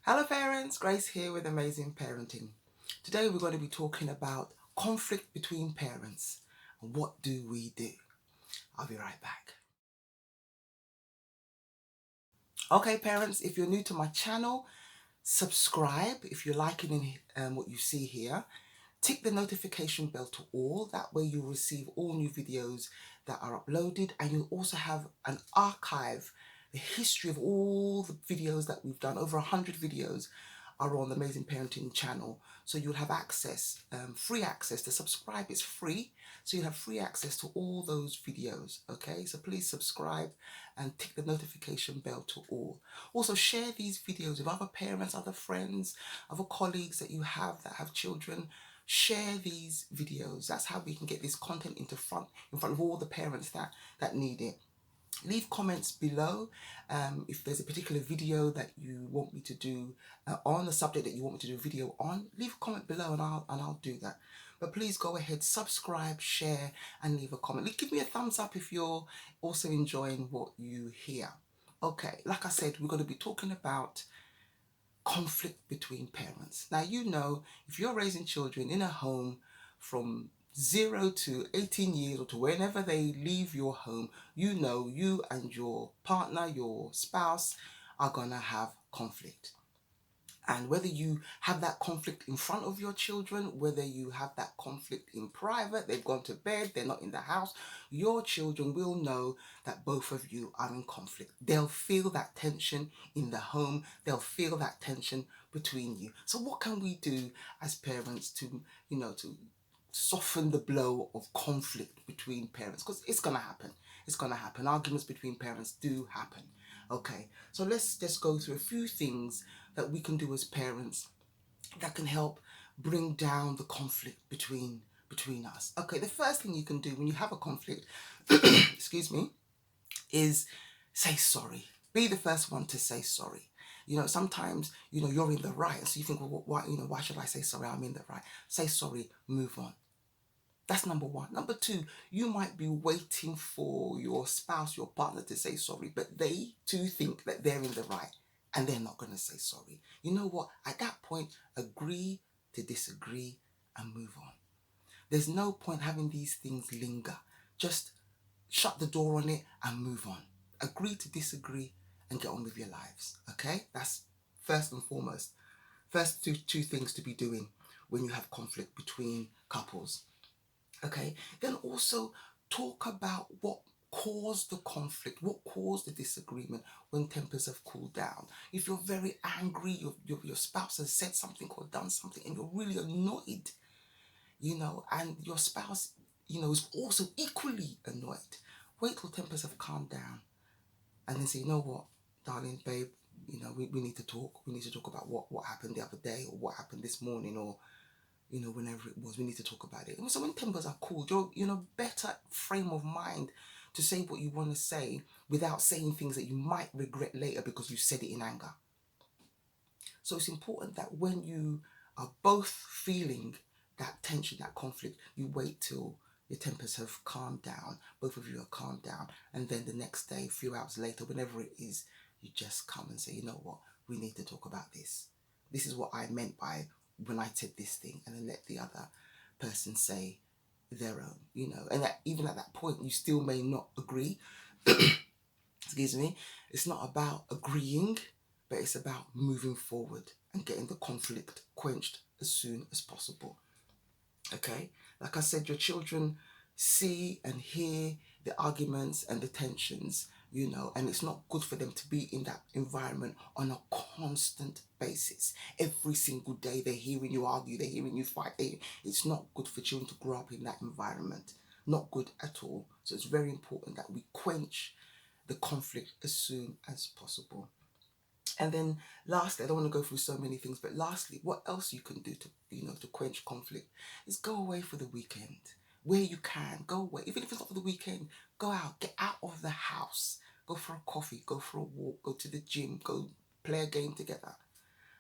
Hello parents, Grace here with Amazing Parenting. Today we're going to be talking about conflict between parents and what do we do. I'll be right back. Okay parents, if you're new to my channel, subscribe if you're liking what you see here. Tick the notification bell to all, that way you'll receive all new videos that are uploaded, and you'll also have an archive, the history of all the videos that we've done. Over 100 videos are on the Amazing Parenting channel, so you'll have access, free access. To subscribe is free, so you'll have free access to all those videos. Okay, so please subscribe and tick the notification bell to all. Also share these videos with other parents, other friends, other colleagues that you have that have children. Share these videos. That's how we can get this content in front of all the parents that need it. Leave comments below if there's a particular video that you want me to do on a subject that you want me to do a video on. Leave a comment below and I'll do that. But please go ahead, subscribe, share, and leave a comment. Give me a thumbs up if you're also enjoying what you hear. Okay, like I said, we're going to be talking about conflict between parents. Now, you know, if you're raising children in a home from 0 to 18 years or to whenever they leave your home, you know you and your partner, your spouse, are going to have conflict. And whether you have that conflict in front of your children, whether you have that conflict in private, they've gone to bed, they're not in the house, your children will know that both of you are in conflict. They'll feel that tension in the home. They'll feel that tension between you. So what can we do as parents to soften the blow of conflict between parents? Because it's going to happen. It's going to happen. Arguments between parents do happen. Okay, so let's just go through a few things that we can do as parents that can help bring down the conflict between us. Okay, the first thing you can do when you have a conflict, excuse me, is say sorry. Be the first one to say sorry. You know, sometimes, you're in the right, so you think, well, why should I say sorry? I'm in the right. Say sorry, move on. That's number one. Number two, you might be waiting for your spouse, your partner to say sorry, but they too think that they're in the right and they're not going to say sorry. You know what? At that point, agree to disagree and move on. There's no point having these things linger. Just shut the door on it and move on. Agree to disagree and get on with your lives. Okay? That's first and foremost. First two things to be doing when you have conflict between couples. Okay, then also talk about what caused the conflict, what caused the disagreement when tempers have cooled down. If you're very angry, your spouse has said something or done something and you're really annoyed, and your spouse, is also equally annoyed, wait till tempers have calmed down and then say, you know what, darling, babe, we need to talk. We need to talk about what happened the other day or what happened this morning or whenever it was, we need to talk about it. And so when tempers are cool, you're in a better frame of mind to say what you want to say without saying things that you might regret later because you said it in anger. So it's important that when you are both feeling that tension, that conflict, you wait till your tempers have calmed down, both of you are calmed down, and then the next day, a few hours later, whenever it is, you just come and say, you know what, we need to talk about this. This is what I meant by when I said this thing, and then let the other person say their own, and that even at that point, you still may not agree. Excuse me. It's not about agreeing, but it's about moving forward and getting the conflict quenched as soon as possible. Okay? Like I said, your children see and hear the arguments and the tensions, and it's not good for them to be in that environment on a constant basis. Every single day they're hearing you argue, they're hearing you fight. It's not good for children to grow up in that environment. Not good at all. So it's very important that we quench the conflict as soon as possible. And then lastly, I don't want to go through so many things, but lastly, what else you can do to quench conflict is go away for the weekend. Where you can, go away. Even if it's not for the weekend, go out, get out of the house. Go for a coffee, go for a walk, go to the gym, go play a game together.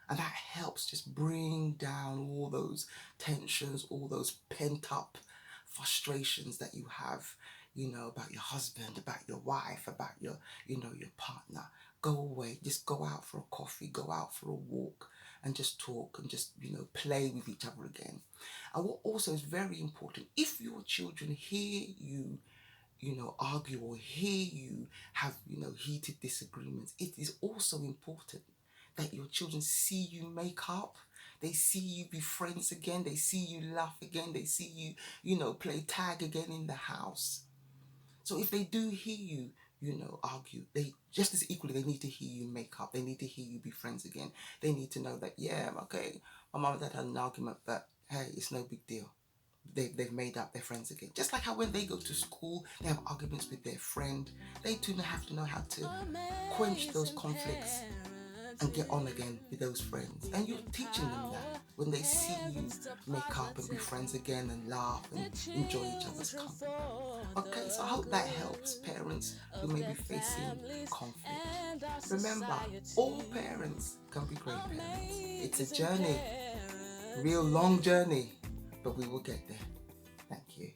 And that helps just bring down all those tensions, all those pent up frustrations that you have, about your husband, about your wife, about your partner. go away, just go out for a coffee, go out for a walk, and just talk and just, play with each other again. And what also is very important, if your children hear you, argue, or hear you have, heated disagreements, it is also important that your children see you make up. They see you be friends again. They see you laugh again. They see you, play tag again in the house. So if they do hear you, argue, they just as equally, they need to hear you make up. They need to hear you be friends again. They need to know that, yeah, okay, my mum and dad had an argument, but hey, it's no big deal. They've made up, their friends again. Just like how when they go to school, they have arguments with their friend. They too have to know how to quench those conflicts and get on again with those friends. And you're teaching them that when they see you make up and be friends again and laugh and enjoy each other's company. Okay, so I hope that helps parents who may be facing conflict. Remember, all parents can be great parents. It's a journey, real long journey, but we will get there. Thank you.